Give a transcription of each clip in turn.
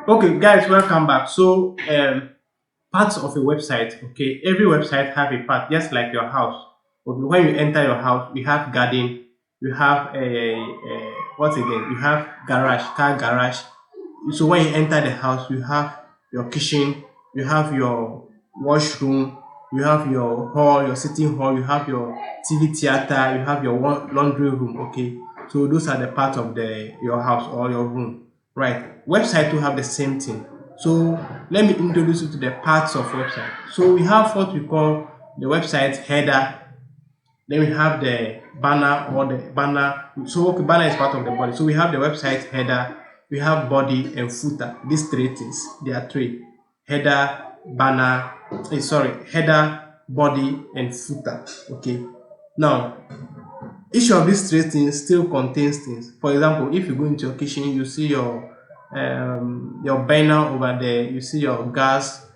Okay, guys, welcome back. So, parts of a website. Okay, every website have a part, just like your house. Okay, when you enter your house, you have garden, you have a what again? You have garage, car garage. So when you enter the house, you have your kitchen, you have your washroom, you have your hall, your sitting hall, you have your TV theater, you have your laundry room. Okay, so those are the parts of the your house or your room. Right. Website to have the same thing. So let me introduce you to the parts of website. So we have what we call the website header. Then we have the banner or the banner. So okay, banner is part of the body. So we have the website header, we have body and footer. These three things. There are three. Header, banner, header, body, and footer. Okay. Now, each of these three things still contains things. For example, if you go into your kitchen, you see your burner over there, you see your gas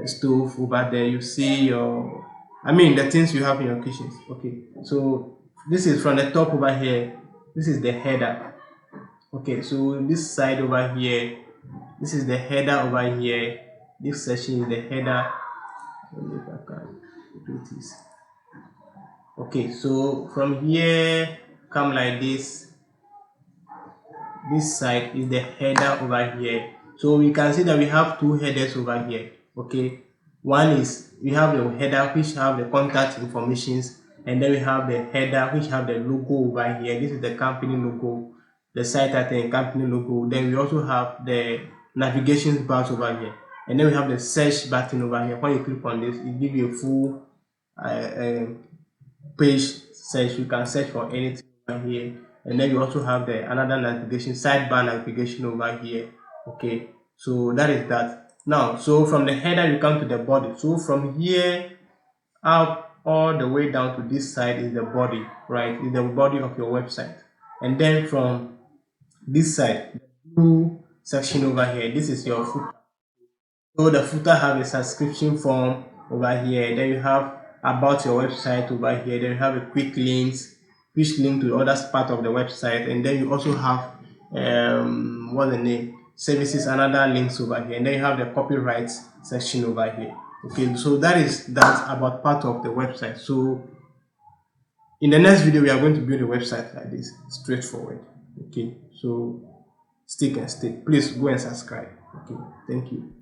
stove over there, you see the things you have in your kitchen. Okay, so this is from the top over here. This is the header. Okay, so this side over here, this is the header over here. This section is the header. Let me if I can do this. Okay, so from here, come like this side is the header over here. So we can see that we have two headers over here. Okay, one is we have the header which have the contact informations, and then we have the header which have the logo over here. This is the company logo, the site title and company logo. Then we also have the navigation bars over here, and then we have the search button over here. When you click on this, it gives you a full page search. You can search for anything over here, and then you also have the another navigation sidebar navigation over here. Okay, so that is that. Now, so from the header you come to the body. So from here up all the way down to this side is the body, right? Is the body of your website. And then from this side, the blue section over here, this is your footer. So the footer have a subscription form over here. Then you have about your website over here. Then you have a quick links, which link to other part of the website. And then you also have what's the name? Services and other links over here. And then you have the copyright section over here. Okay, so that is that about part of the website. So in the next video, we are going to build a website like this, straightforward. Okay, so stick and stay. Please go and subscribe. Okay, thank you.